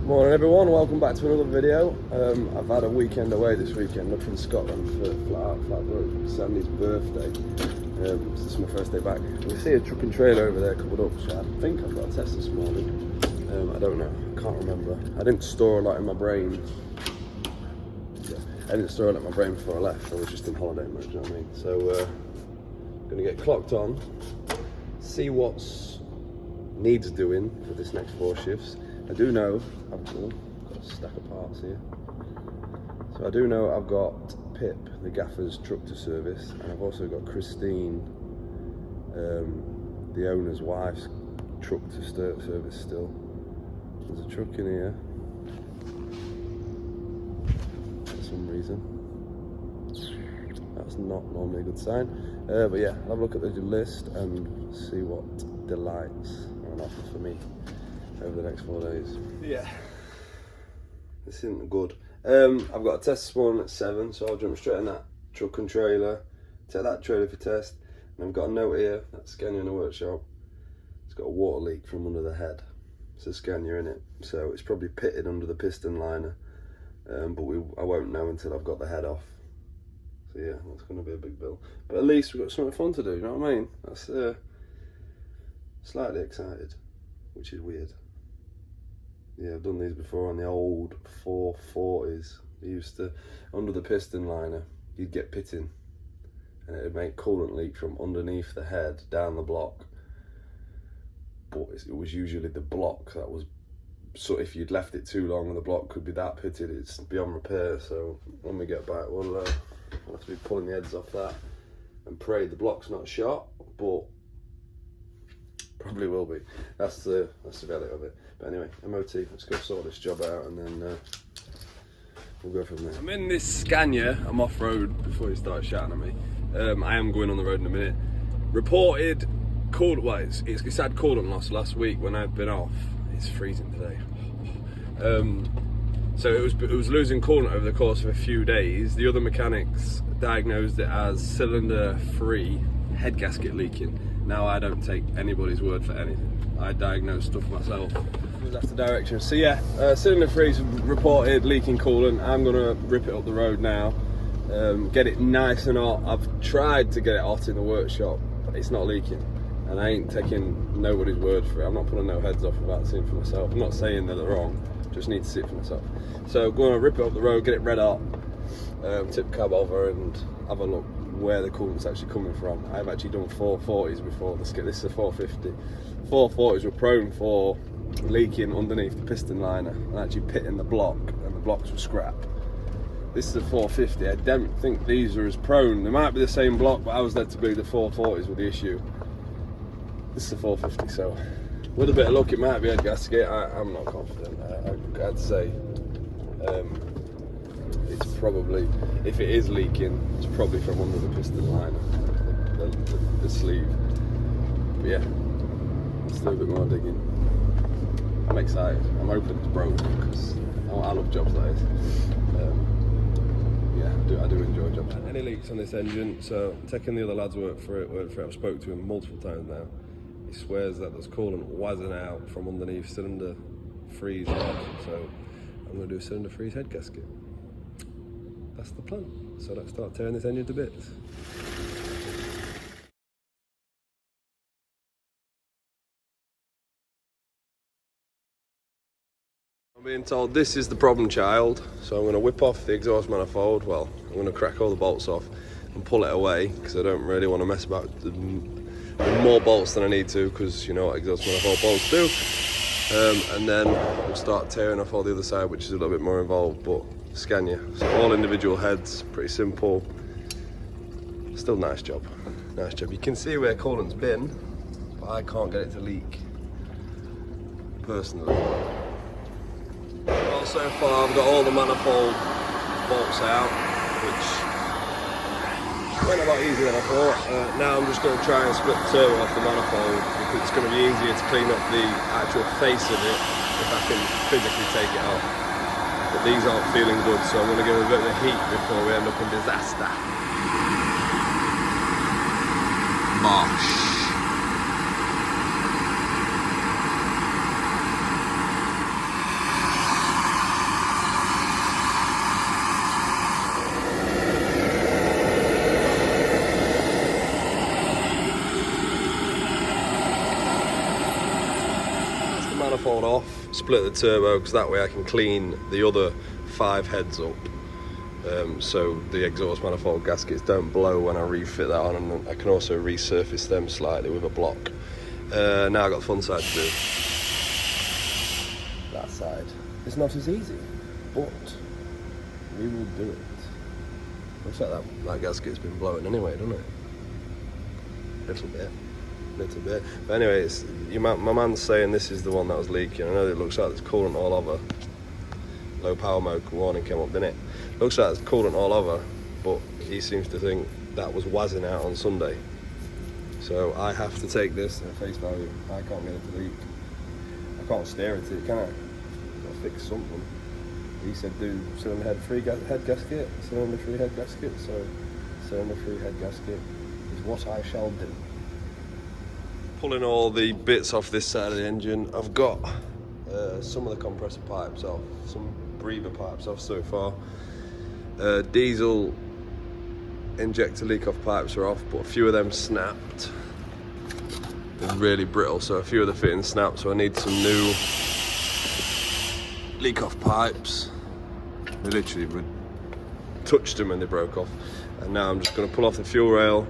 Morning everyone, welcome back to another video. I've had a weekend away this weekend up in Scotland for flat work. Sandy's birthday. This is my first day back. We see a truck and trailer over there coming up, so I think I've got a test this morning. I don't know, I can't remember. I didn't store a lot in my brain. I didn't store a lot in my brain before I left. I was just in holiday mode, you know what I mean? So, gonna get clocked on, see what's needs doing for this next 4 shifts. I do know I've got a stack of parts here. So I do know I've got Pip, the gaffer's truck to service, and I've also got Christine, the owner's wife's truck to service still. There's a truck in here for some reason. That's not normally a good sign. But yeah, I'll have a look at the list and see what delights are on offer for me over the next 4 days. Yeah, this isn't good. I've got a test this morning at 7, so I'll jump straight in that truck and trailer, take that trailer for test, and I've got a note here, that's Scania in the workshop. It's got a water leak from under the head. It says Scania in it, so it's probably pitted under the piston liner, but I won't know until I've got the head off. So yeah, that's going to be a big bill. But at least we've got something fun to do, you know what I mean? That's slightly excited, which is weird. Yeah, I've done these before on the old 440s. You used to, under the piston liner, you'd get pitting and it would make coolant leak from underneath the head down the block. But it was usually the block that was, so if you'd left it too long and the block could be that pitted, it's beyond repair. So when we get back, we'll have to be pulling the heads off that and pray the block's not shot, but probably will be. That's the reality of it. But anyway, MOT, let's go sort this job out and then we'll go from there. I'm in this Scania, I'm off road before you start shouting at me. I am going on the road in a minute. Reported coolant, well, it's had coolant loss last week when I'd been off. It's freezing today. So it was losing coolant over the course of a few days. The other mechanics diagnosed it as cylinder free head gasket leaking. Now I don't take anybody's word for anything. I diagnose stuff myself. That's the direction. So yeah, cylinder freeze reported leaking coolant. I'm gonna rip it up the road now, get it nice and hot. I've tried to get it hot in the workshop, but it's not leaking. And I ain't taking nobody's word for it. I'm not pulling no heads off without seeing for myself. I'm not saying that they're wrong, just need to see it for myself. So gonna rip it up the road, get it red hot, tip the cab over and have a look where the coolant's actually coming from. I've actually done 440s before. This is a 450. 440s were prone for leaking underneath the piston liner and actually pitting the block, and the blocks were scrap. This is a 450. I don't think these are as prone. They might be the same block, but I was led to believe the 440s were the issue. This is a 450, so with a bit of luck it might be head gasket. I'm not confident. I'd say it's probably, if it is leaking, it's probably from under the piston liner, the sleeve. But yeah, let's do a bit more digging. I'm excited. I'm hoping it's broke because I love jobs like this. Yeah, I do enjoy jobs. Any leaks on this engine? So taking the other lad's word for it. I've spoke to him multiple times now. He swears that there's coolant whizzing out from underneath cylinder freeze head. So I'm going to do a cylinder freeze head gasket. That's the plan. So let's start tearing this engine to bits. I'm being told this is the problem child, so I'm going to whip off the exhaust manifold. Well, I'm going to crack all the bolts off and pull it away because I don't really want to mess about with more bolts than I need to, because you know what exhaust manifold bolts do. And then we'll start tearing off all the other side, which is a little bit more involved, but Scania. So all individual heads, pretty simple. Still nice job. Nice job. You can see where coolant's been, but I can't get it to leak personally. Well, so far I've got all the manifold bolts out, which went a lot easier than I thought. Now I'm just going to try and split the turbo off the manifold, because it's going to be easier to clean up the actual face of it if I can physically take it off. But these aren't feeling good, so I'm going to give it a bit of a heat before we end up in disaster. Bosh. manifold off, split the turbo, because that way I can clean the other 5 heads up. So the exhaust manifold gaskets don't blow when I refit that on, and I can also resurface them slightly with a block. Now I've got the fun side to do. That side. It's not as easy, but we will do it. Looks like that gasket's been blowing anyway, doesn't it? Little bit. But anyway, my man's saying this is the one that was leaking. I know it looks like there's coolant all over. Low power mode warning came up, didn't it? Looks like there's coolant all over, but he seems to think that was wazzing out on Sunday. So I have to take this at face value. I can't get it to leak. I can't stare at it, can I? I've got to fix something. He said do cylinder head free head gasket, cylinder free head gasket. So cylinder free head gasket is what I shall do. Pulling all the bits off this side of the engine. I've got some of the compressor pipes off, some breather pipes off so far. Diesel injector leak off pipes are off, but a few of them snapped. They're really brittle, so a few of the fittings snapped, so I need some new leak off pipes. They literally touched them and they broke off. And now I'm just going to pull off the fuel rail,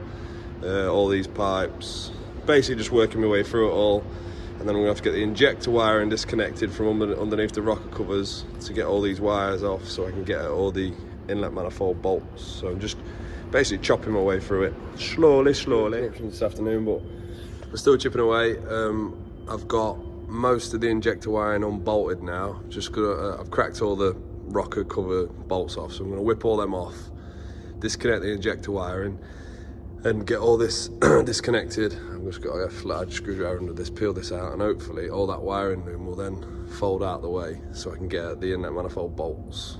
all these pipes, basically just working my way through it all. And then I'm going to have to get the injector wiring disconnected from underneath the rocker covers to get all these wires off, so I can get at all the inlet manifold bolts. So I'm just basically chopping my way through it slowly. This afternoon, but we're still chipping away. I've got most of the injector wiring unbolted now. I've cracked all the rocker cover bolts off, so I'm going to whip all them off, disconnect the injector wiring, and get all this disconnected. I've just got a flat screwdriver under this, peel this out, and hopefully all that wiring loom will then fold out the way so I can get at the inlet manifold bolts.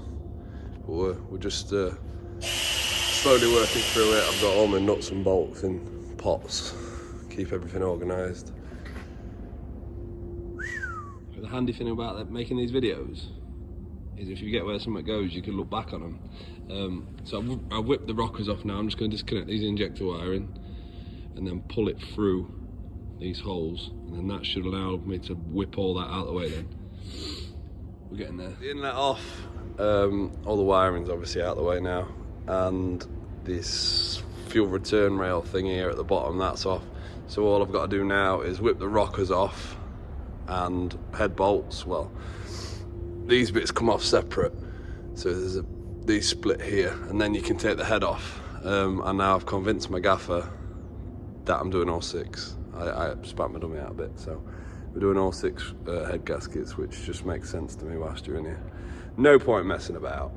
But we're just slowly working through it. I've got all my nuts and bolts in pots, keep everything organised. The handy thing about making these videos is if you get where something goes, you can look back on them. So I've whipped the rockers off now. I'm just going to disconnect these injector wiring and then pull it through these holes, and then that should allow me to whip all that out of the way then. We're getting there. The inlet off, all the wiring's obviously out of the way now, and this fuel return rail thing here at the bottom, that's off. So all I've got to do now is whip the rockers off and head bolts. Well, these bits come off separate, so there's these split here, and then you can take the head off. And now I've convinced my gaffer that I'm doing all 6. I spat my dummy out a bit, so we're doing all 6 head gaskets, which just makes sense to me whilst you're in here. No point messing about.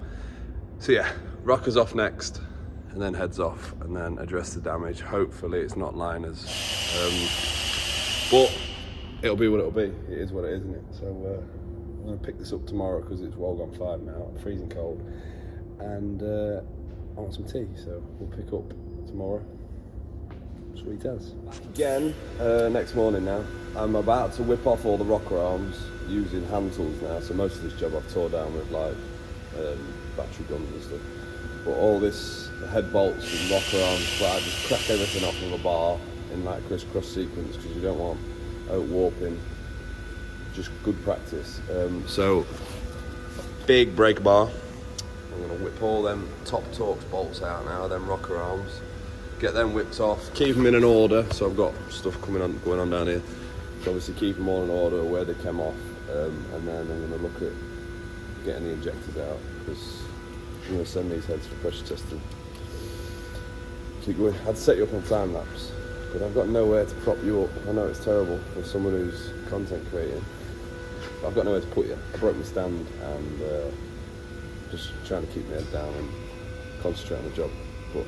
So yeah, rockers off next, and then heads off, and then address the damage. Hopefully it's not liners, but it'll be what it'll be. It is what it is, isn't it? So I'm going to pick this up tomorrow because it's well gone 5 now, freezing cold, and I want some tea, so we'll pick up tomorrow. Sweet as. Again, next morning now. I'm about to whip off all the rocker arms using hand tools now, so most of this job I've tore down with like battery guns and stuff. But all this, the head bolts and rocker arms, I just crack everything off with a bar in like crisscross sequence because you don't want out warping. Just good practice. So big brake bar. I'm going to whip all them top Torx bolts out now, them rocker arms. Get them whipped off, keep them in an order. So I've got stuff going on down here. So obviously keep them all in order where they came off, and then I'm going to look at getting the injectors out because I'm going to send these heads for pressure testing. Keep going. I'd set you up on time lapse, but I've got nowhere to prop you up. I know it's terrible for someone who's content creating, but I've got nowhere to put you. I broke my stand and just trying to keep my head down and concentrate on the job. But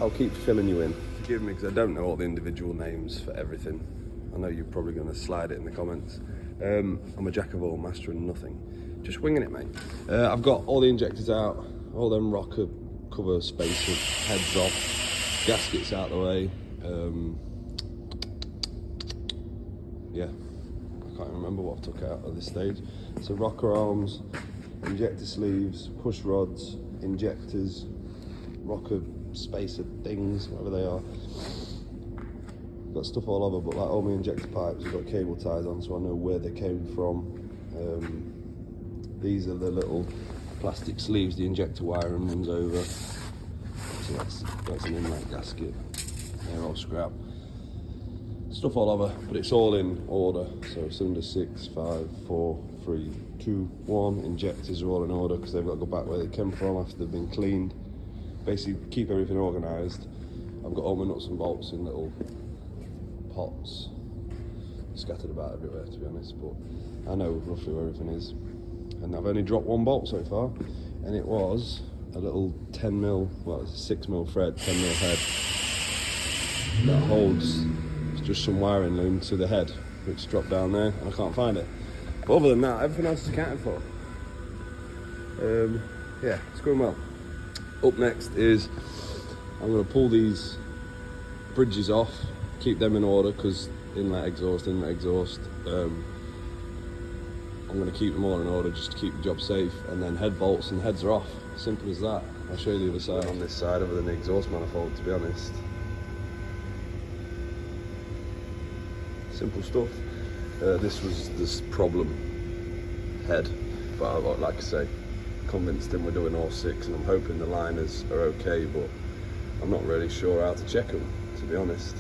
I'll keep filling you in. Forgive me because I don't know all the individual names for everything. I know you're probably going to slide it in the comments. I'm a jack of all, master of nothing. Just winging it, mate. I've got all the injectors out, all them rocker cover spacer heads off, gaskets out the way. Yeah, I can't remember what I took out at this stage. So rocker arms, injector sleeves, push rods, injectors, rocker spacer things, whatever they are. got stuff all over, but like all my injector pipes have got cable ties on, so I know where they came from. These are the little plastic sleeves the injector wiring runs over. So that's an inlet gasket. They're all scrap. Stuff all over, but it's all in order. So cylinder 6, 5, 4, 3, 2, 1. Injectors are all in order because they've got to go back where they came from after they've been cleaned. Basically keep everything organised. I've got all my nuts and bolts in little pots scattered about everywhere, to be honest, but I know roughly where everything is. And I've only dropped one bolt so far, and it was a little 10mm, well, it's a 6mm thread, 10mm head that holds just some wiring loom to the head, which dropped down there, and I can't find it. But other than that, everything else is accounted for. Yeah, it's going well. Up next is I'm going to pull these bridges off, keep them in order, because inlet exhaust. I'm going to keep them all in order just to keep the job safe, and then head bolts and heads are off. Simple as that. I'll show you the other side on this side other than the exhaust manifold, to be honest. Simple stuff. This was this problem head, but like I say, convinced him we're doing all 6, and I'm hoping the liners are okay, but I'm not really sure how to check them, to be honest.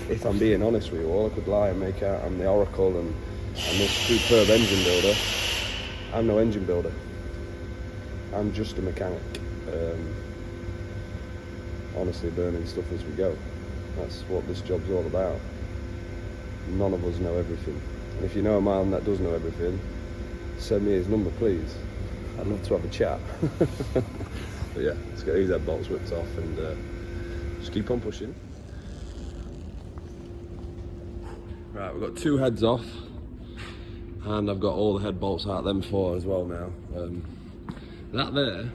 If I'm being honest with you all, I could lie and make out I'm the Oracle and I'm this superb engine builder. I'm no engine builder. I'm just a mechanic. Honestly, learning stuff as we go. That's what this job's all about. None of us know everything. And if you know a man that does know everything, send me his number, please. I'd love to have a chat. But yeah, let's get these head bolts whipped off and just keep on pushing. Right, we've got 2 heads off, and I've got all the head bolts out of them 4 as well now. That there,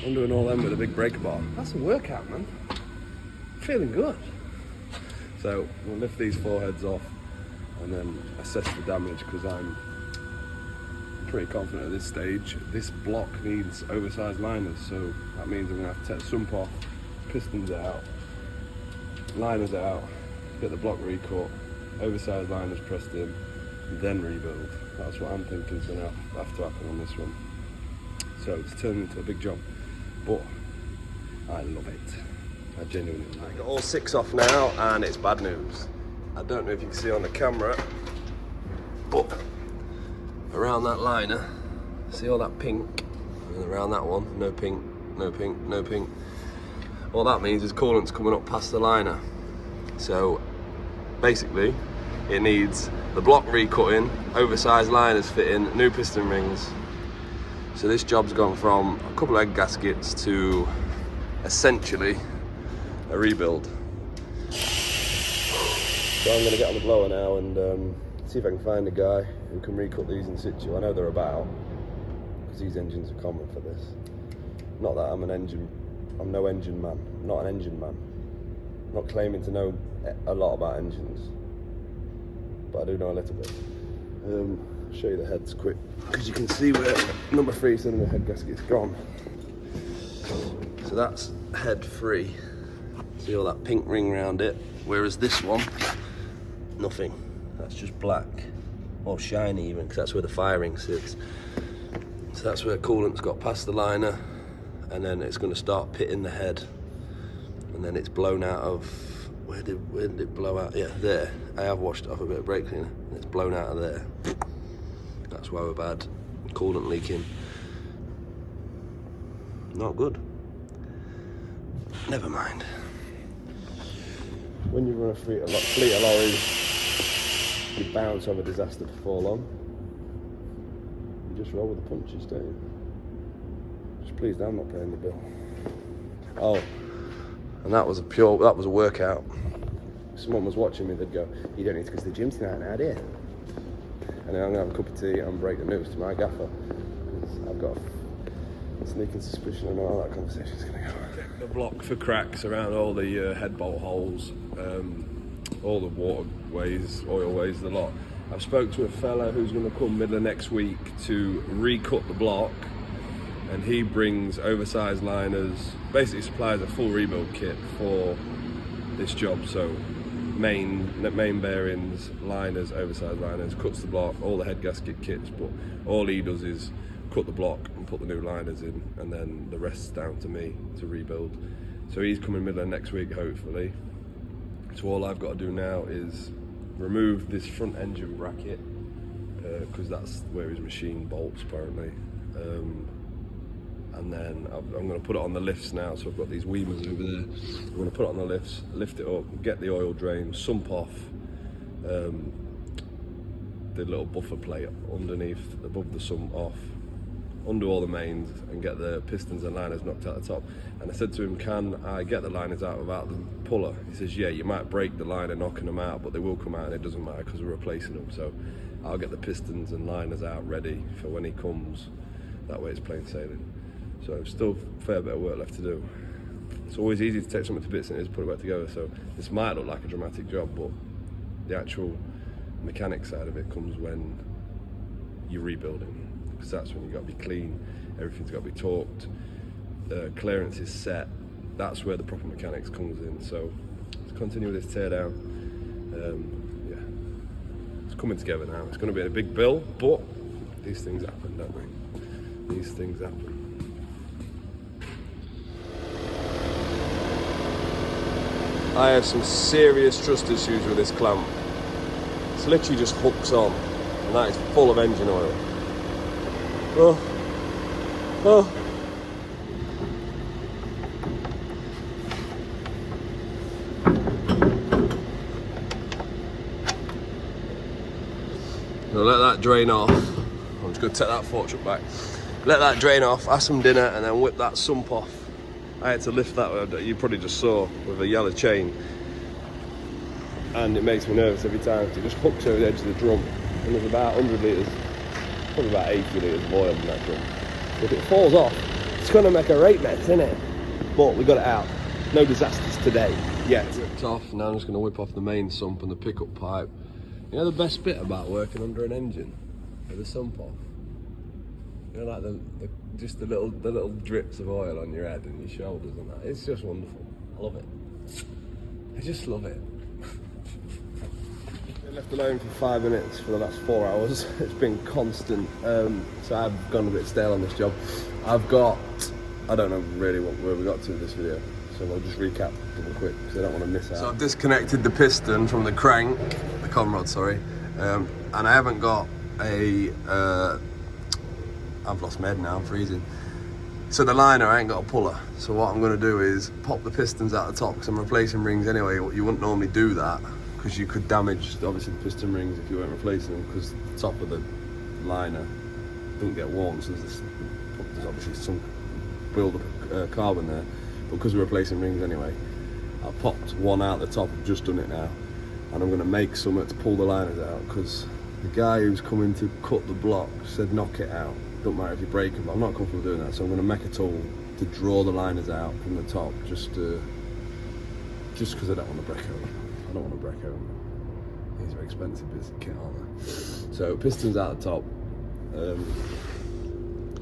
I'm doing all them with a big breaker bar. That's a workout, man. Feeling good. So we'll lift these 4 heads off and then assess the damage, because I'm pretty confident at this stage this block needs oversized liners, so that means I'm going to have to take the sump off, pistons out, liners out, get the block recut, oversized liners pressed in, then rebuild. That's what I'm thinking is going to have to happen on this one. So it's turned into a big job, but I love it. I genuinely like it. I got all 6 off now, and it's bad news. I don't know if you can see on the camera, but around that liner, see all that pink, and around that one, no pink, no pink, no pink. All that means is coolant's coming up past the liner. So basically, it needs the block recutting, oversized liners fitting, new piston rings. So this job's gone from a couple of egg gaskets to essentially a rebuild. So I'm going to get on the blower now and see if I can find a guy who can recut these in situ. I know they're about, because these engines are common for this. Not that I'm no engine man. I'm not an engine man. I'm not claiming to know a lot about engines, but I do know a little bit. I'll show you the heads quick, because you can see where number 3 cylinder head gasket's gone. So that's head 3. See all that pink ring around it, whereas this one, nothing. That's just black, or shiny even, because that's where the firing sits. So that's where coolant's got past the liner, and then it's going to start pitting the head, and then it's blown out of, where did it blow out? Yeah, there. I have washed it off a bit of brake cleaner, and it's blown out of there. That's why we've had coolant leaking. Not good. Never mind. When you run a fleet of lorries, you bound to have a disaster before long. You just roll with the punches, don't you? Just pleased I'm not paying the bill. Oh, and that was a workout. If someone was watching me, they'd go, "You don't need to go to the gym tonight now, do you?" And then I'm gonna have a cup of tea and break the news to my gaffer. I've got a sneaking suspicion I know how that conversation's gonna go. The block for cracks around all the head bolt holes, all the waterways, oilways, the lot. I've spoke to a fella who's going to come middle of next week to recut the block, and he brings oversized liners, basically supplies a full rebuild kit for this job. So main bearings, liners, oversized liners, cuts the block, all the head gasket kits, but all he does is cut the block and put the new liners in, and then the rest's down to me to rebuild. So he's coming middle of next week, hopefully. So all I've got to do now is remove this front engine bracket, because that's where his machine bolts apparently. And then I'm going to put it on the lifts now. So I've got these Weemers over there. I'm going to put it on the lifts, lift it up, get the oil drain, sump off the little buffer plate underneath, above the sump off, undo all the mains, and get the pistons and liners knocked out the top. And I said to him, can I get the liners out without the puller? He says, yeah, you might break the liner knocking them out, but they will come out and it doesn't matter because we're replacing them. So I'll get the pistons and liners out ready for when he comes. That way it's plain sailing. So still a fair bit of work left to do. It's always easy to take something to bits and just put it back together. So this might look like a dramatic job, but the actual mechanic side of it comes when you're rebuilding, because that's when you've got to be clean, everything's got to be torqued, clearance is set. That's where the proper mechanics comes in. So let's continue with this teardown. Yeah, it's coming together now. It's going to be a big bill, but these things happen, don't they? These things happen. I have some serious trust issues with this clamp. It's literally just hooks on, and that is full of engine oil. Oh. Now let that drain off. I'm just going to take that fork truck back. Let that drain off, have some dinner, and then whip that sump off. I had to lift that, you probably just saw, with a yellow chain. And it makes me nervous every time, because it just hooks over the edge of the drum. And there's about 100 litres, probably about 80 litres of oil in that drum. So if it falls off, it's going to make a right mess, isn't it? But we got it out. No disasters today, yet. It's off, now I'm just going to whip off the main sump and the pickup pipe. You know the best bit about working under an engine? With the sump off? You know, like just the little drips of oil on your head and your shoulders and that. It's just wonderful. I love it. I just love it. Been left alone for 5 minutes for the last 4 hours. It's been constant. So I've gone a bit stale on this job. I don't know really where we got to with this video. So we'll just recap double quick because I don't want to miss out. So I've disconnected the piston from the crank, the conrod, sorry. And I haven't got a I've lost my head now, I'm freezing. So the liner, I ain't got a puller. So what I'm gonna do is pop the pistons out the top, because I'm replacing rings anyway. You wouldn't normally do that, because you could damage, obviously, the piston rings if you weren't replacing them, because the top of the liner doesn't get worn, so there's obviously some build up carbon there. But because we're replacing rings anyway, I popped one out the top, I've just done it now. And I'm gonna make something to pull the liners out, because the guy who's coming to cut the block said knock it out. Don't matter if you break them, but I'm not comfortable doing that. So I'm going to make a tool to draw the liners out from the top, just because I don't want to break them. I don't want to break them. These are expensive bits of kit, aren't they? So pistons out the top,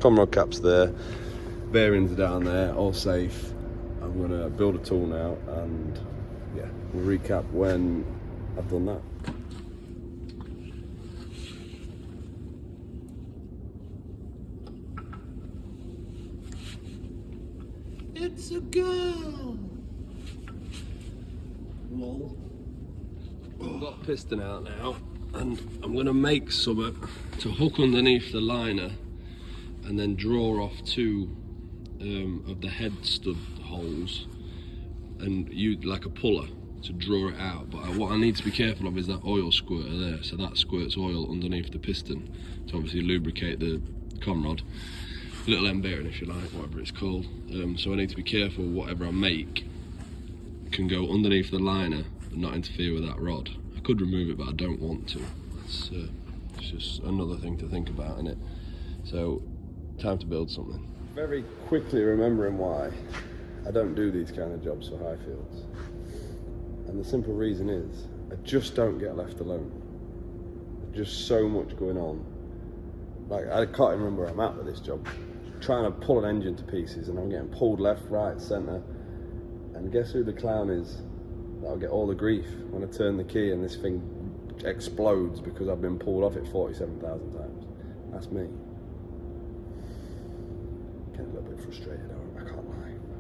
conrod caps there, bearings are down there, all safe. I'm going to build a tool now, and yeah, we'll recap when I've done that. It's a girl! Lol. I've got a piston out now, and I'm going to make something to hook underneath the liner and then draw off two of the head stud holes and use like a puller to draw it out. But what I need to be careful of is that oil squirter there. So that squirts oil underneath the piston to obviously lubricate the conrod. Little end bearing, if you like, whatever it's called. So I need to be careful whatever I make can go underneath the liner and not interfere with that rod. I could remove it, but I don't want to. It's just another thing to think about, isn't it? So, time to build something. Very quickly remembering why I don't do these kind of jobs for Highfields. And the simple reason is, I just don't get left alone. There's just so much going on. Like, I can't even remember where I'm at with this job. trying to pull an engine to pieces, and I'm getting pulled left, right, centre. And guess who the clown is? That'll get all the grief when I turn the key and this thing explodes because I've been pulled off it 47,000 times. That's me. Getting a little bit frustrated. I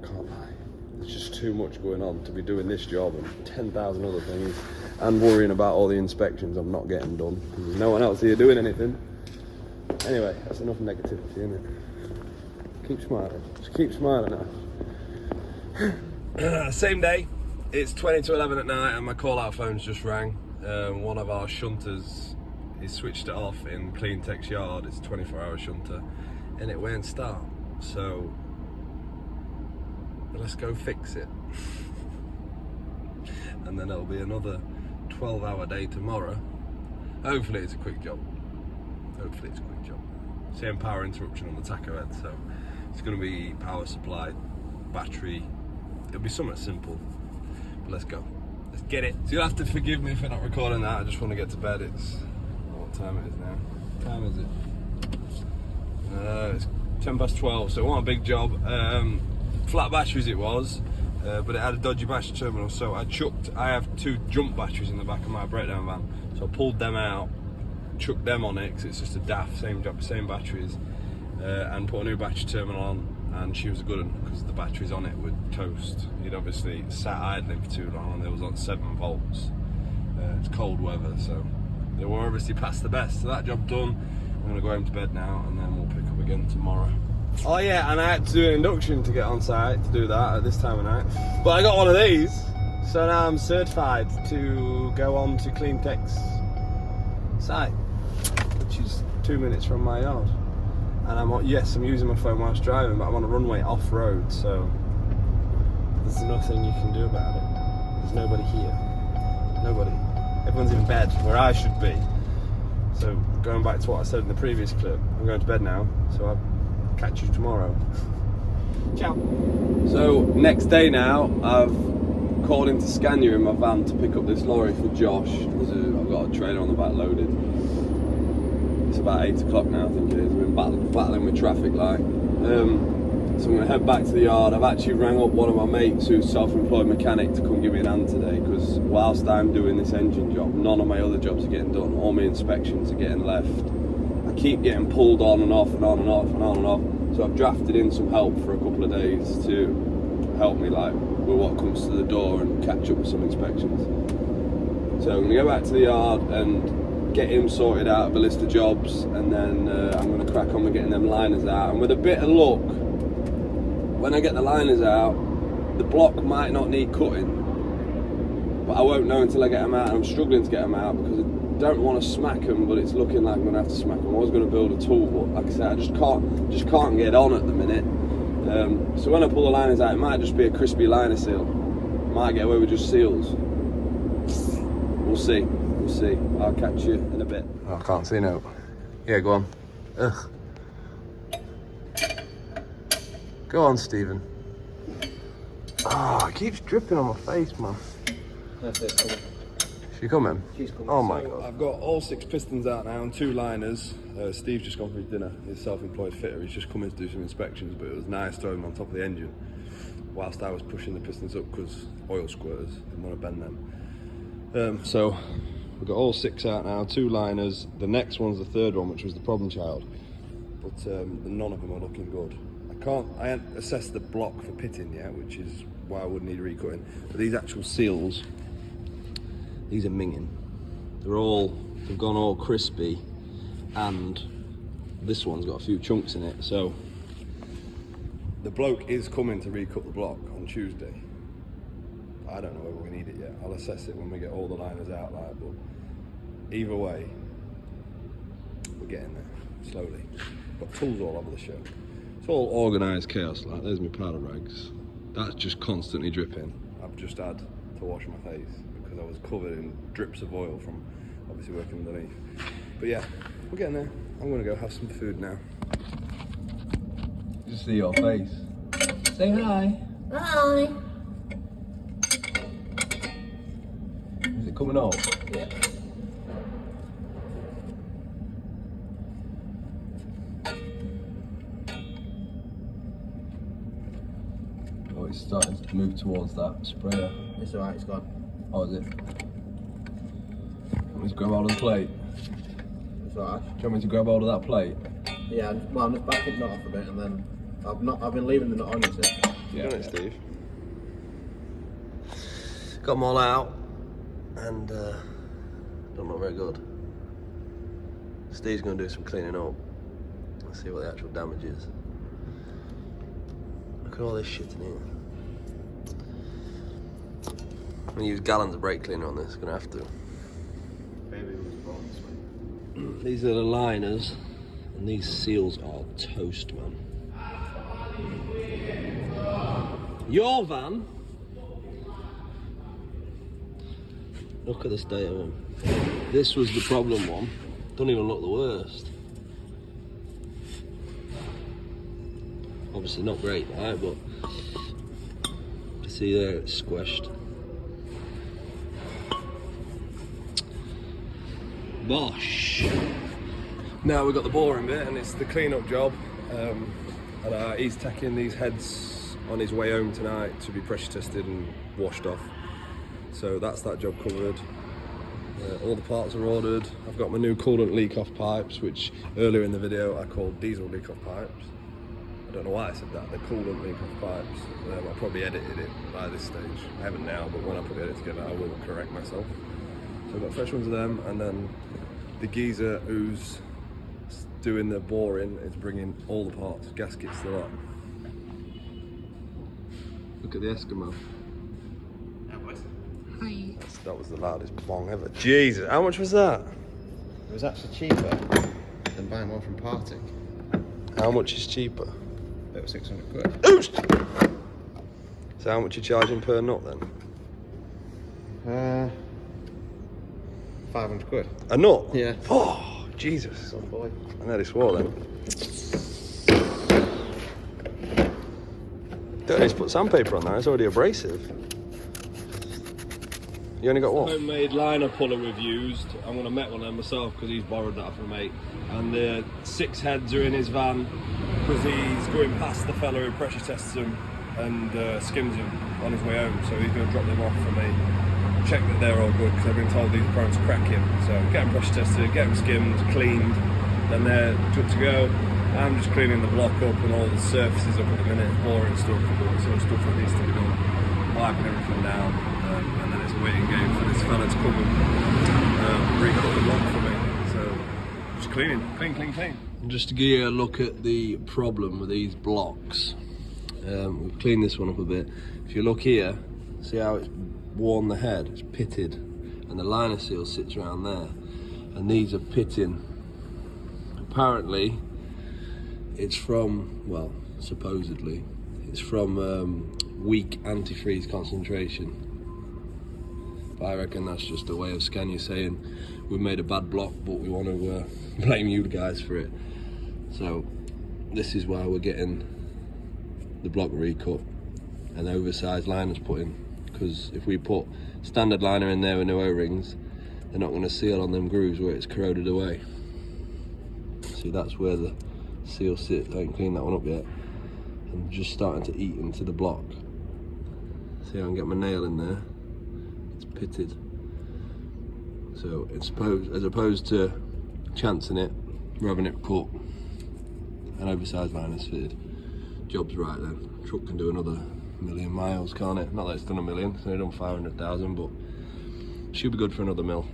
can't lie. There's just too much going on to be doing this job and 10,000 other things, and worrying about all the inspections I'm not getting done because there's no one else here doing anything. Anyway, that's enough negativity, isn't it? Keep smiling. Just keep smiling now. Same day. It's 20 to 11 at night and my call-out phone's just rang. One of our shunters, he switched it off in Clean Tech's yard. It's a 24-hour shunter and it won't start. So let's go fix it. And then it'll be another 12-hour day tomorrow. Hopefully it's a quick job. Same power interruption on the tacho head, so it's going to be power supply, battery. It'll be somewhat simple. But let's go. Let's get it. So you'll have to forgive me for not recording that. I just want to get to bed. It's what time it is now. What time is it? It's 10 past 12. So it wasn't a big job. Flat batteries it was, but it had a dodgy battery terminal. So I have 2 jump batteries in the back of my breakdown van. So I pulled them out, chucked them on it because it's just a daft same batteries, and put a new battery terminal on. And she was a good one because the batteries on it would toast. You'd obviously sat idling for too long and it was on 7 volts. It's cold weather, so they were obviously past the best. So that job done. I'm gonna go home to bed now and then we'll pick up again tomorrow. Oh yeah, and I had to do an induction to get on site to do that at this time of night. But I got one of these, so now I'm certified to go on to Clean Tech's site, which is 2 minutes from my yard. And I'm using my phone whilst driving, but I'm on a runway off-road, so there's nothing you can do about it. There's nobody here. Nobody. Everyone's in bed, where I should be. So going back to what I said in the previous clip, I'm going to bed now, so I'll catch you tomorrow. Ciao. So next day now, I've called into Scania in my van to pick up this lorry for Josh. I've got a trailer on the back loaded. It's about 8 o'clock now, I think it is. We've been battling with traffic light. So I'm going to head back to the yard. I've actually rang up one of my mates who's self-employed mechanic to come give me an hand today, because whilst I'm doing this engine job, none of my other jobs are getting done. All my inspections are getting left. I keep getting pulled on and off and on and off and on and off. So I've drafted in some help for a couple of days to help me with what comes to the door and catch up with some inspections. So I'm going to go back to the yard and get him sorted out of a list of jobs, and then I'm going to crack on with getting them liners out. And with a bit of luck, when I get the liners out, the block might not need cutting, but I won't know until I get them out. And I'm struggling to get them out because I don't want to smack them, but it's looking like I'm going to have to smack them. I was going to build a tool, but like I said, I just can't get on at the minute. So when I pull the liners out, it might just be a crispy liner seal. Might get away with just seals. We'll see. We'll see. I'll catch you in a bit. Oh, I can't see now. Yeah, go on. Ugh. Go on, Stephen. Oh, it keeps dripping on my face, man. That's it, coming. She coming? She's coming. Oh my God. I've got all 6 pistons out now and 2 liners. Steve's just gone for his dinner. He's a self-employed fitter. He's just come in to do some inspections, but it was nice throwing them on top of the engine whilst I was pushing the pistons up because oil squirters didn't want to bend them. So we've got all 6 out now, 2 liners. The next one's the 3rd one, which was the problem child. But none of them are looking good. I haven't assessed the block for pitting yet, which is why I would need recutting. But these actual seals, these are minging. They've gone all crispy, and this one's got a few chunks in it. So the bloke is coming to recut the block on Tuesday. I don't know whether we need it yet. I'll assess it when we get all the liners out, but either way, we're getting there slowly. Got tools all over the show. It's all organised chaos. Like, there's my powder rags. That's just constantly dripping. I've just had to wash my face because I was covered in drips of oil from obviously working underneath. But yeah, we're getting there. I'm gonna go have some food now. Just see your face. Say hi. Hi. Is it coming off? Yeah. Oh, it's starting to move towards that sprayer. It's alright, it's gone. Oh, is it? Want me to grab hold of the plate? It's alright. Do you want me to grab hold of that plate? Yeah, well, I'm just backing the knot off a bit and then I've been leaving the knot on, you see. Yeah. Done it, Steve. Got them all out and don't look very good. Steve's going to do some cleaning up. Let's see what the actual damage is. Look at all this shit in here. I'm going to use gallons of brake cleaner on this, going to have to. These are the liners, and these seals are toast, man. Your van? Look at the state of them. This was the problem one. Don't even look the worst. Obviously not great, right? But you see there, it's squished. Bosh. Now we've got the boring bit, and it's the clean-up job. And he's taking these heads on his way home tonight to be pressure tested and washed off. So that's that job covered. All the parts are ordered. I've got my new coolant leak-off pipes, which earlier in the video I called diesel leak-off pipes. I don't know why I said that, they're coolant leak-off pipes. I probably edited it by this stage. I haven't now, but when I put the edit together I will correct myself. So I've got fresh ones of them, and then the geezer who's doing the boring is bringing all the parts, gaskets, the lot. Look at the Eskimo. Hi. That was the loudest bong ever. Jesus, how much was that? It was actually cheaper than buying one from Partick. How much is cheaper? It was 600 quid. Oost! So how much are you charging per nut then? 500 quid. A nut? Yeah. Oh, Jesus. Oh boy. I nearly swore then. Don't need to put sandpaper on that, it's already abrasive. You only got what? Homemade liner puller we've used. I'm going to met one of them myself because he's borrowed that from a mate. And the 6 heads are in his van because he's going past the fella who pressure tests them and skims them on his way home. So he's going to drop them off for me. Check that they're all good because I've been told these are prone to cracking. So get them pressure tested, get them skimmed, cleaned, then they're good to go. I'm just cleaning the block up and all the surfaces up at the minute, boring stuff, some stuff that needs to be done, wiping everything down, and then it's a waiting game for this fella to come and re-cut the block for me. So just cleaning, clean. And just to give you a look at the problem with these blocks, we've cleaned this one up a bit. If you look here, see how it's worn the head, it's pitted, and the liner seal sits around there, and these are pitting. Apparently it's from, well, supposedly it's from weak antifreeze concentration, but I reckon that's just a way of Scania saying we've made a bad block but we want to blame you guys for it. So this is why we're getting the block recut and oversized liners put in, because if we put standard liner in there with no O-rings, they're not going to seal on them grooves where it's corroded away. See, that's where the seal sits. I ain't cleaned that one up yet. I'm just starting to eat into the block. See, I can get my nail in there. It's pitted. So it's as opposed to chancing it, we're having it cut and oversized liners fitted. Job's right then. Truck can do another 1,000,000 miles, can't it? Not that it's done 1,000,000, it's only done 500,000, but should be good for another mil.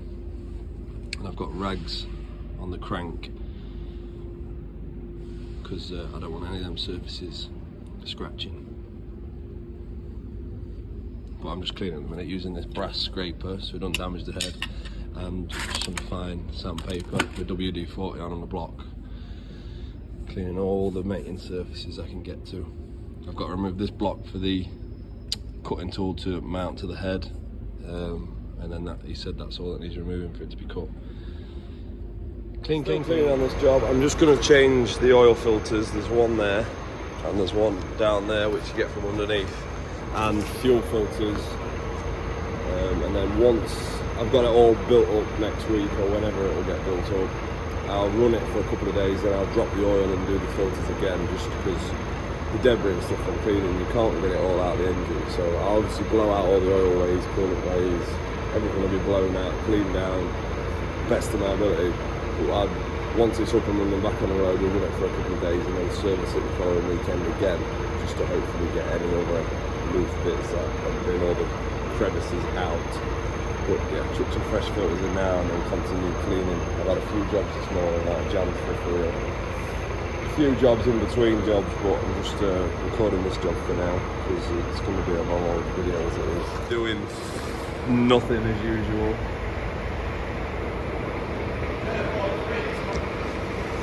And I've got rags on the crank because I don't want any of them surfaces scratching. But I'm just cleaning at the minute using this brass scraper so it don't damage the head, and some fine sandpaper with WD-40 on the block. Cleaning all the mating surfaces I can get to. I've got to remove this block for the cutting tool to mount to the head, and then that, he said that's all that needs removing for it to be cut. Clean on this job. I'm just going to change the oil filters. There's one there and there's one down there which you get from underneath, and fuel filters, and then once I've got it all built up next week or whenever it will get built up, I'll run it for a couple of days, then I'll drop the oil and do the filters again, just because the debris and stuff from cleaning, you can't get it all out of the engine. So I'll obviously blow out all the oil ways, coolant ways, everything will be blown out, cleaned down, best of my ability. But once it's up and running back on the road, we'll run it for a couple of days and then service it the following weekend again, just to hopefully get any other loose bits out and bring all the crevices out. But yeah, chuck some fresh filters in now and then continue cleaning. I've had a few jobs this morning, like jammed for a few jobs in between jobs, but I'm just recording this job for now because it's going to be a long old video as it is. Doing nothing as usual.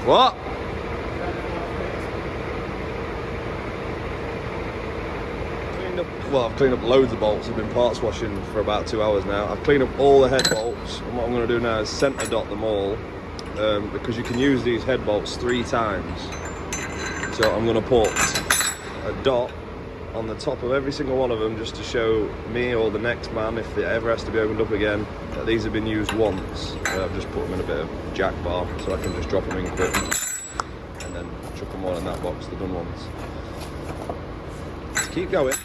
What? Well, I've cleaned up loads of bolts. I've been parts washing for about 2 hours now. I've cleaned up all the head bolts, and what I'm going to do now is centre dot them all, because you can use these head bolts 3 times. So I'm going to put a dot on the top of every single one of them, just to show me or the next man, if it ever has to be opened up again, that these have been used once. I've just put them in a bit of jack bar, so I can just drop them in quick, and then chuck them all in that box, the done ones. Let's keep going.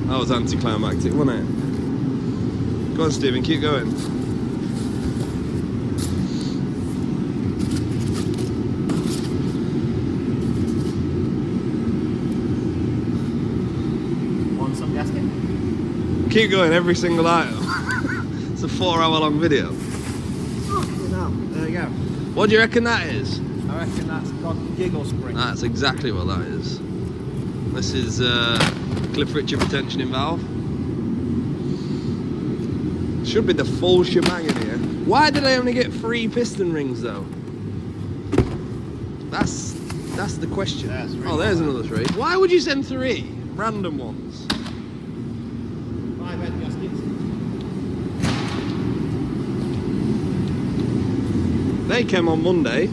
That was anticlimactic, wasn't it? Go on, Stephen, keep going. Want some gasket? Keep going, every single item. It's a 4-hour long video. No, there you go. What do you reckon that is? I reckon that's called giggle spring. That's exactly what that is. This is Cliff Richard retention valve. Should be the full shebang in here. Why did I only get 3 piston rings though? That's the question. Oh, there's another 3. Why would you send 3 random ones? 5 head gaskets. They came on Monday.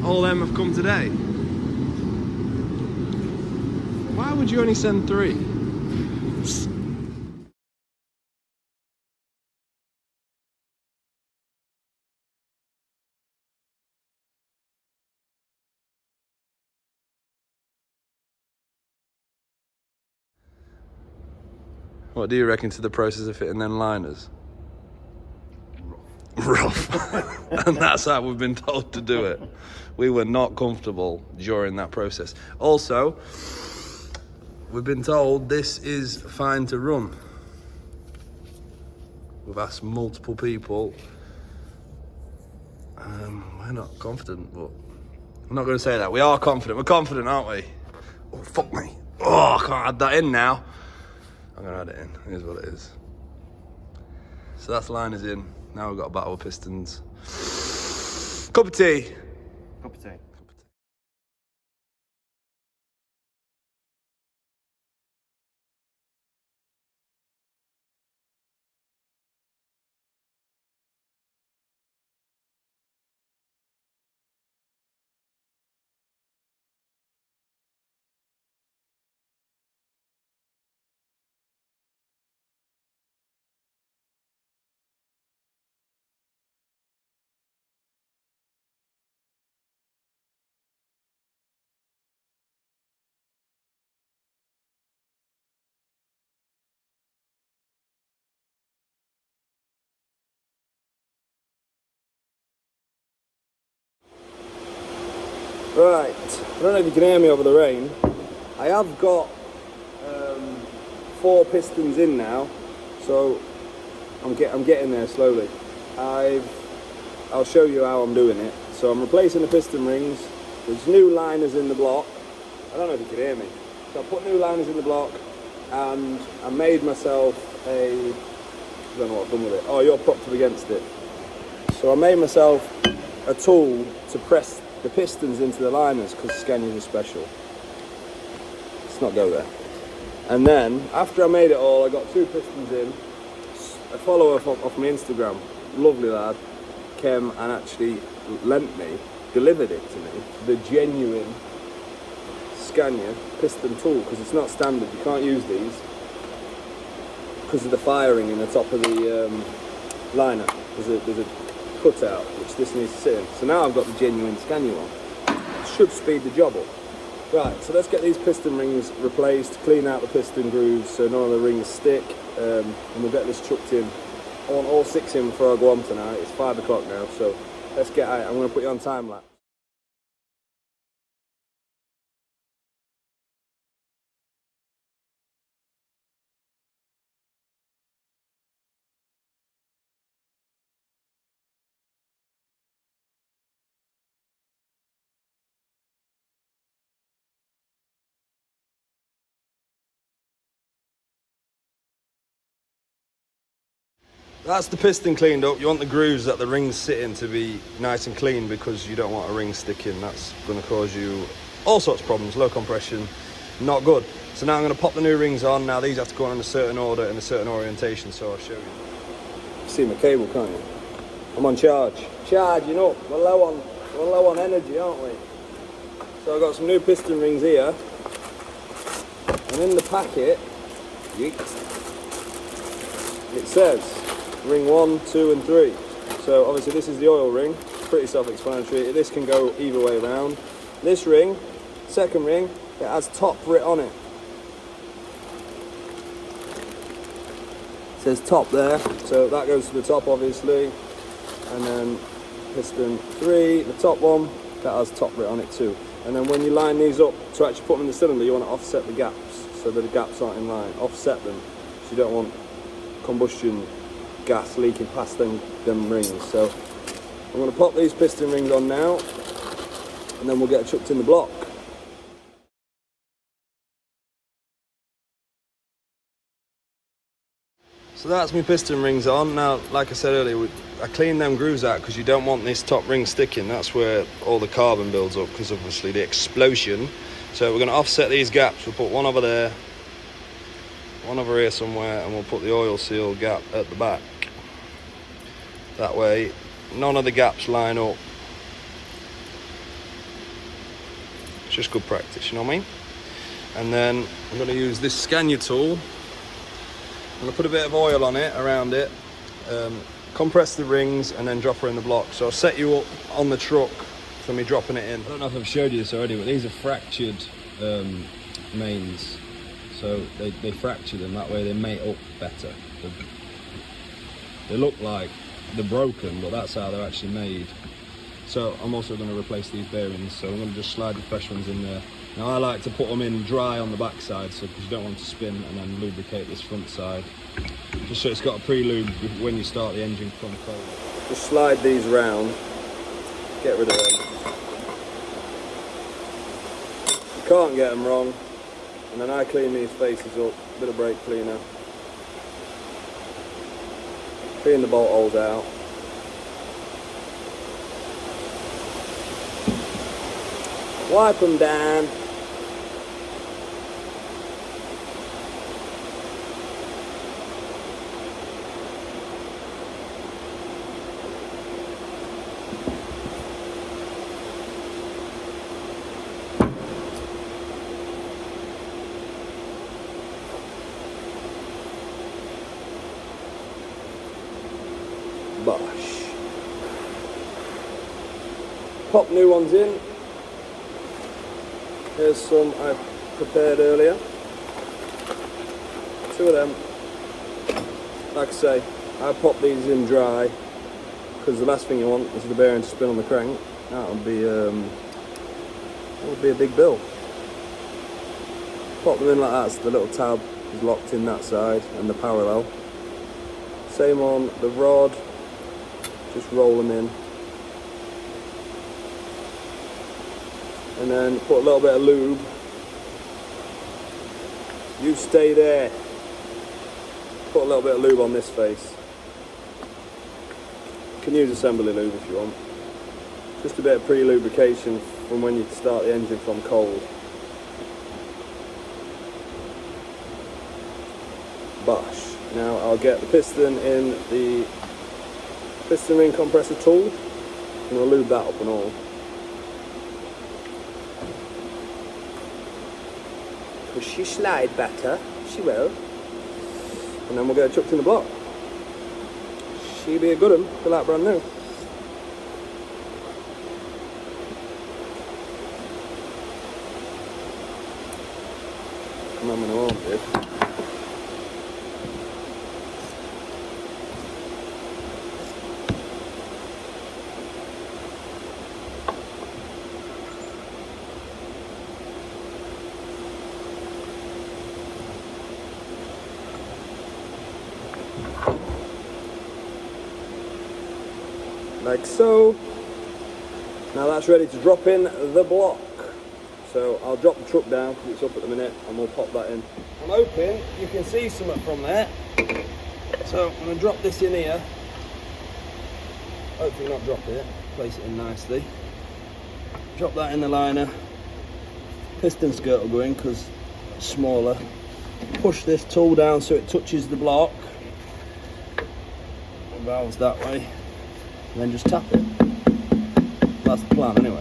All them have come today. Why would you only send 3? What do you reckon to the process of fitting them liners? Rough. And that's how we've been told to do it. We were not comfortable during that process. Also, we've been told this is fine to run. We've asked multiple people. We're not confident, but I'm not going to say that. We are confident. We're confident, aren't we? Oh, fuck me. Oh, I can't add that in now. I'm going to add it in. Here's what it is. So that's liners in. Now we've got a battle of pistons. Cup of tea. Cup of tea. Right, I don't know if you can hear me over the rain. I have got 4 pistons in now, so I'm getting there slowly. I'll show you how I'm doing it. So I'm replacing the piston rings. There's new liners in the block. I don't know if you can hear me. So I put new liners in the block, and I made myself a, I don't know what I've done with it. Oh, you're propped up against it. So I made myself a tool to press the pistons into the liners, because Scanias are special. Let's not go there. And then, after I made it all, I got 2 pistons in. A follower off my Instagram, lovely lad, came and actually delivered it to me, the genuine Scania piston tool, because it's not standard, you can't use these because of the firing in the top of the liner. There's a cutout which this needs to sit in. So now I've got the genuine Scania one. It should speed the job up. Right, so let's get these piston rings replaced, clean out the piston grooves so none of the rings stick, and we'll get this chucked in. I want all 6 in before I go home tonight. It's 5 o'clock now, so let's get out. I'm going to put you on time lapse. That's the piston cleaned up. You want the grooves that the rings sit in to be nice and clean, because you don't want a ring sticking. That's going to cause you all sorts of problems. Low compression, not good. So now I'm going to pop the new rings on. Now these have to go on in a certain order and a certain orientation, so I'll show you. See my cable, can't you? I'm on charge. Charging up. We're low on energy, aren't we? So I've got some new piston rings here. And in the packet, it says ring 1, 2 and 3. So obviously this is the oil ring, pretty self-explanatory. This can go either way around. This ring, second ring, it has top writ on it. It says top there, so that goes to the top obviously. And then piston 3, the top one, that has top writ on it too. And then when you line these up to actually put them in the cylinder, you want to offset the gaps so that the gaps aren't in line. Offset them, so you don't want combustion gas leaking past them rings. So I'm going to pop these piston rings on now, and then we'll get it chucked in the block. So that's my piston rings on. Now, like I said earlier, I cleaned them grooves out because you don't want this top ring sticking. That's where all the carbon builds up, because obviously the explosion. So we're going to offset these gaps. We'll put one over there, one over here somewhere, and we'll put the oil seal gap at the back. That way none of the gaps line up. It's just good practice, you know what I mean? And then I'm going to use this Scania tool. I'm going to put a bit of oil on it, around it, compress the rings, and then drop her in the block. So I'll set you up on the truck for me dropping it in. I don't know if I've showed you this already, but these are fractured mains. So they fracture them, that way they mate up better. They look like they're broken, but that's how they're actually made. So I'm also going to replace these bearings, so I'm going to just slide the fresh ones in there. Now I like to put them in dry on the back side, so because you don't want to spin, and then lubricate this front side. Just so it's got a pre-lube when you start the engine from cold. Just slide these round, get rid of them. You can't get them wrong. And then I clean these faces up, bit of brake cleaner. Clean the bolt holes out. Wipe them down. Bosh. Pop new ones in. Here's some I prepared earlier. 2 of them. Like I say, I pop these in dry because the last thing you want is the bearing to spin on the crank. That would be a big bill. Pop them in like that, so the little tab is locked in that side and the parallel. Same on the rod. Just roll them in. and then put a little bit of lube. You stay there. Put a little bit of lube on this face. You can use assembly lube if you want. Just a bit of pre-lubrication from when you start the engine from cold. Bosh. Now I'll get the piston in the piston ring compressor tool and I'll lube that up and all. Because she slide better, she will. And then we'll get her chucked in the block. She'll be a good one, feel like brand new. Come on, I won't, dude. Like so. Now that's ready to drop in the block. So I'll drop the truck down because it's up at the minute and we'll pop that in. I'm hoping you can see something from there. So I'm going to drop this in here. Hopefully not drop it. Place it in nicely. Drop that in the liner. Piston skirt will go in because it's smaller. Push this tool down so it touches the block. Valves that way. And then just tap it. That's the plan anyway.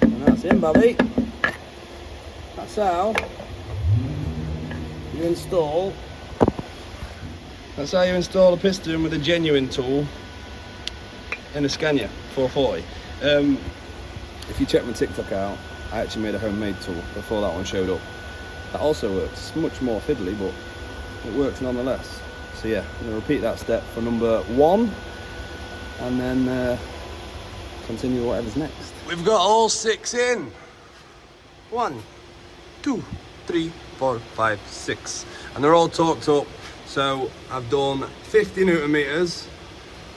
And that's in, Babby. That's how you install. That's how you install a piston with a genuine tool in a Scania 440. If you check my TikTok out, I actually made a homemade tool before that one showed up. That also works. It's much more fiddly, but it works nonetheless. So yeah, I'm going to repeat that step for number 1 and then continue whatever's next. We've got all 6 in. 1, 2, 3, 4, 5, 6. And they're all torqued up. So I've done 50 Newton meters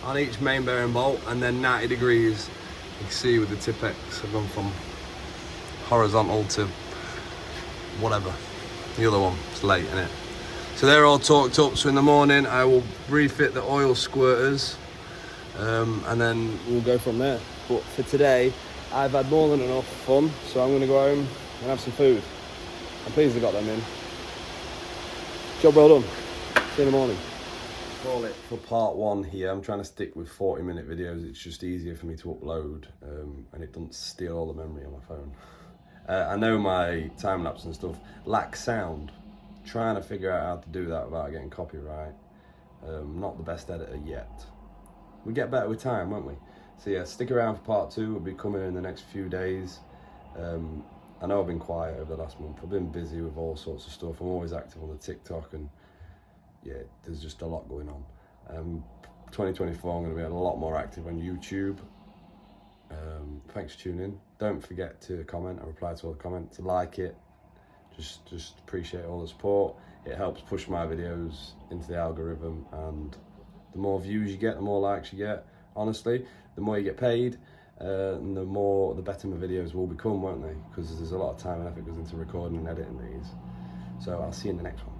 on each main bearing bolt and then 90 degrees. You can see with the Tipex, I've gone from horizontal to whatever. The other one, it's late, isn't it? So they're all torqued up, so in the morning I will refit the oil squirters and then we'll go from there. But for today, I've had more than enough fun, so I'm going to go home and have some food. I'm pleased I got them in. Job well done. See you in the morning. Call it for part 1 here. I'm trying to stick with 40-minute videos. It's just easier for me to upload and it doesn't steal all the memory on my phone. I know my time-lapse and stuff lack sound. Trying to figure out how to do that without getting copyright. Not the best editor yet. We get better with time, won't we? So yeah, stick around for part 2. It'll be coming in the next few days. I know I've been quiet over the last month. I've been busy with all sorts of stuff. I'm always active on the TikTok and yeah, there's just a lot going on. 2024, I'm going to be a lot more active on YouTube. Thanks for tuning in. Don't forget to comment and reply to all the comments. Like it. Just appreciate all the support. It helps push my videos into the algorithm, and the more views you get, the more likes you get. Honestly, the more you get paid, and the better my videos will become, won't they? Because there's a lot of time and effort goes into recording and editing these. So I'll see you in the next one.